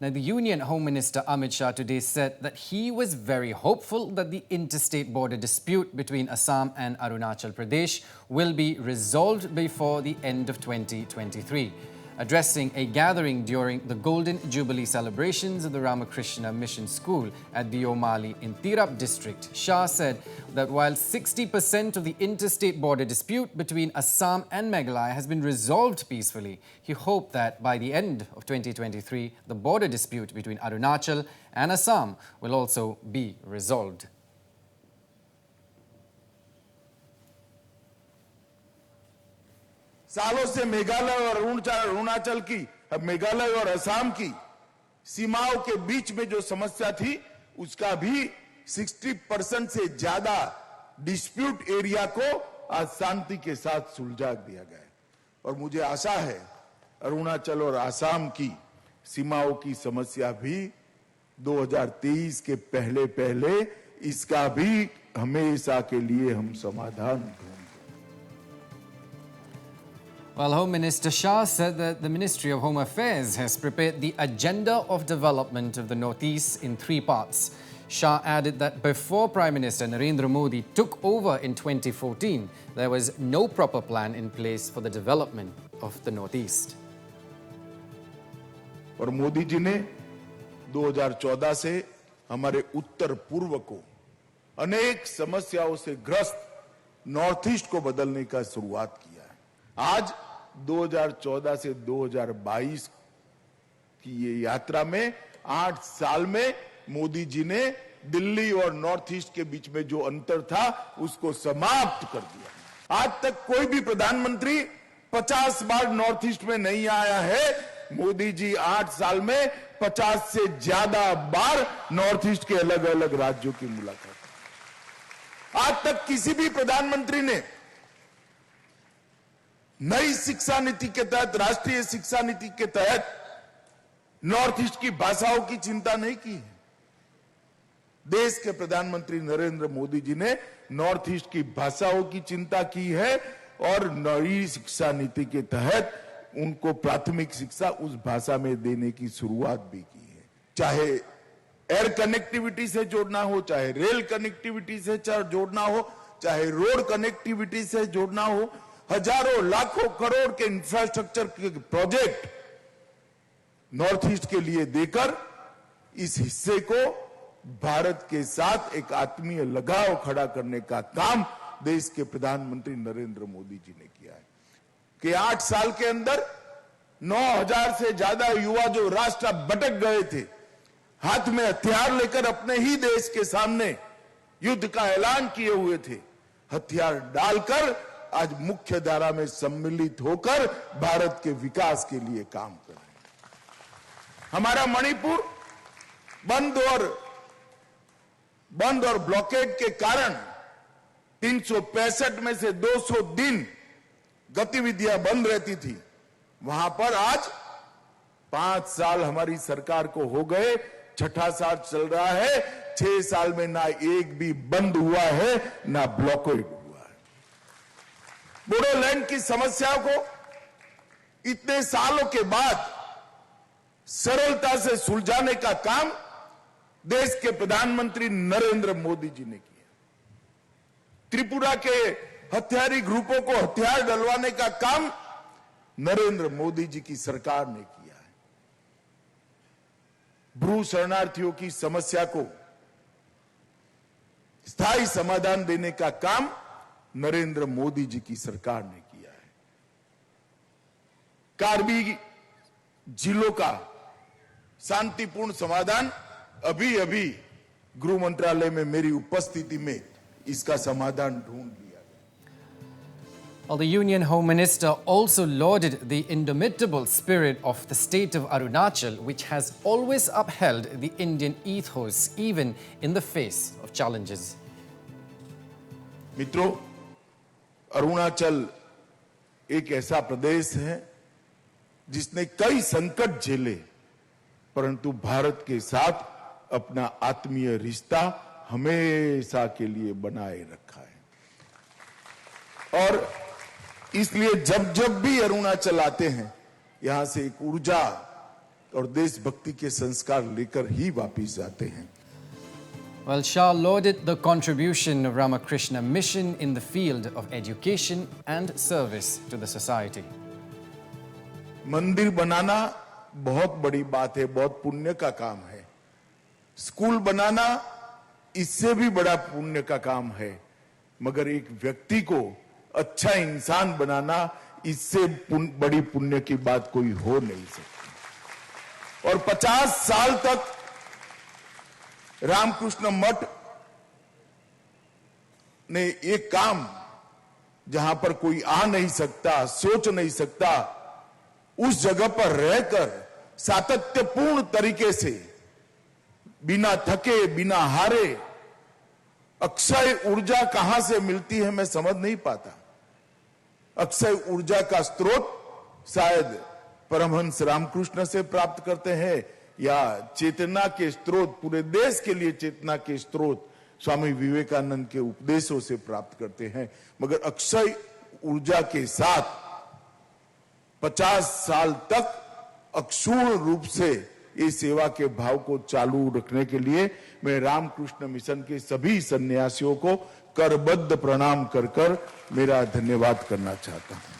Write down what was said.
Now, the Union Home Minister Amit Shah today said that he was very hopeful that the interstate border dispute between Assam and Arunachal Pradesh will be resolved before the end of 2023. Addressing a gathering during the Golden Jubilee celebrations of the Ramakrishna Mission School at Deomali in Tirap district, Shah said that while 60% of the interstate border dispute between Assam and Meghalaya has been resolved peacefully, he hoped that by the end of 2023, the border dispute between Arunachal and Assam will also be resolved. सालों से मेघालय और अरुणाचल की, अब मेघालय और असम की सीमाओं के बीच में जो समस्या थी, उसका भी 60% से ज्यादा डिस्प्यूट एरिया को आज शांति के साथ सुलझा दिया गया है। और मुझे आशा है अरुणाचल और असम की सीमाओं की समस्या भी 2023 के पहले इसका भी हमेशा के लिए हम समाधान ढूंढेंगे। Well, Home Minister Shah said that the Ministry of Home Affairs has prepared the agenda of development of the Northeast in 3 parts. Shah added that before Prime Minister Narendra Modi took over in 2014, there was no proper plan in place for the development of the Northeast. और मोदी जी ने 2014 से हमारे उत्तर पूर्व को अनेक समस्याओं से ग्रस्त नॉर्थ ईस्ट को बदलने का शुरुआत किया है। आज 2014 से 2022 की ये यात्रा में 8 साल में मोदी जी ने दिल्ली और नॉर्थ ईस्ट के बीच में जो अंतर था उसको समाप्त कर दिया। आज तक कोई भी प्रधानमंत्री 50 बार नॉर्थ ईस्ट में नहीं आया है। मोदी जी 8 साल में 50 से ज्यादा बार नॉर्थ ईस्ट के अलग अलग राज्यों की मुलाकात। आज तक किसी भी प्रधानमंत्री ने नई शिक्षा नीति के तहत, राष्ट्रीय शिक्षा नीति के तहत नॉर्थ ईस्ट की भाषाओं की चिंता नहीं की है। देश के प्रधानमंत्री नरेंद्र मोदी जी ने नॉर्थ ईस्ट की भाषाओं की चिंता की है और नई शिक्षा नीति के तहत उनको प्राथमिक शिक्षा उस भाषा में देने की शुरुआत भी की है। चाहे एयर कनेक्टिविटी से जोड़ना हो, चाहे रेल कनेक्टिविटी से जोड़ना हो, चाहे रोड कनेक्टिविटी से जोड़ना हो, हजारों लाखों करोड़ के इंफ्रास्ट्रक्चर के प्रोजेक्ट नॉर्थ ईस्ट के लिए देकर इस हिस्से को भारत के साथ एक आत्मीय लगाव खड़ा करने का काम देश के प्रधानमंत्री नरेंद्र मोदी जी ने किया है कि 8 साल के अंदर 9000 से ज्यादा युवा जो रास्ता भटक गए थे, हाथ में हथियार लेकर अपने ही देश के सामने युद्ध का ऐलान किए हुए थे, हथियार डालकर आज मुख्य धारा में सम्मिलित होकर भारत के विकास के लिए काम कर रहे हैं। हमारा मणिपुर बंद और ब्लॉकेड के कारण 365 में से 200 दिन गतिविधियां बंद रहती थी। वहां पर आज 5 साल हमारी सरकार को हो गए, 6ठा साल चल रहा है। 6 साल में ना एक भी बंद हुआ है, ना ब्लॉकेड हुआ है। बोडोलैंड की समस्या को इतने सालों के बाद सरलता से सुलझाने का काम देश के प्रधानमंत्री नरेंद्र मोदी जी ने किया। त्रिपुरा के हथियारी ग्रुपों को हथियार डलवाने का काम नरेंद्र मोदी जी की सरकार ने किया है। भ्रू शरणार्थियों की समस्या को स्थायी समाधान देने का काम नरेंद्र मोदी जी की सरकार ने किया है। कार्बी जिलों का शांतिपूर्ण समाधान अभी गृह मंत्रालय में मेरी उपस्थिति में इसका समाधान ढूंढ लिया गया। Well, the Union Home Minister also lauded the indomitable spirit of the state of Arunachal, which has always upheld the Indian ethos even in the face of challenges. मित्रों, अरुणाचल एक ऐसा प्रदेश है जिसने कई संकट झेले, परंतु भारत के साथ अपना आत्मीय रिश्ता हमेशा के लिए बनाए रखा है। और इसलिए जब भी अरुणाचल आते हैं, यहां से एक ऊर्जा, और देशभक्ति के संस्कार लेकर ही वापिस जाते हैं। Well, Shah lauded the contribution of Ramakrishna Mission in the field of education and service to the society. मंदिर बनाना बहुत बड़ी बात है, बहुत पुण्य का काम है। स्कूल बनाना इससे भी बड़ा पुण्य का काम है, मगर एक व्यक्ति को अच्छा इंसान बनाना इससे बड़ी पुण्य की बात कोई हो नहीं सकती। और 50 साल तक रामकृष्ण मठ ने एक काम जहां पर कोई आ नहीं सकता, सोच नहीं सकता, उस जगह पर रहकर सातत्यपूर्ण तरीके से बिना थके, बिना हारे, अक्षय ऊर्जा कहां से मिलती है मैं समझ नहीं पाता। अक्षय ऊर्जा का स्रोत शायद परमहंस रामकृष्ण से प्राप्त करते हैं या चेतना के स्रोत, पूरे देश के लिए चेतना के स्रोत स्वामी विवेकानंद के उपदेशों से प्राप्त करते हैं। मगर अक्षय ऊर्जा के साथ 50 साल तक अक्षुण्ण रूप से इस सेवा के भाव को चालू रखने के लिए मैं रामकृष्ण मिशन के सभी सन्यासियों को करबद्ध प्रणाम कर मेरा धन्यवाद करना चाहता हूं।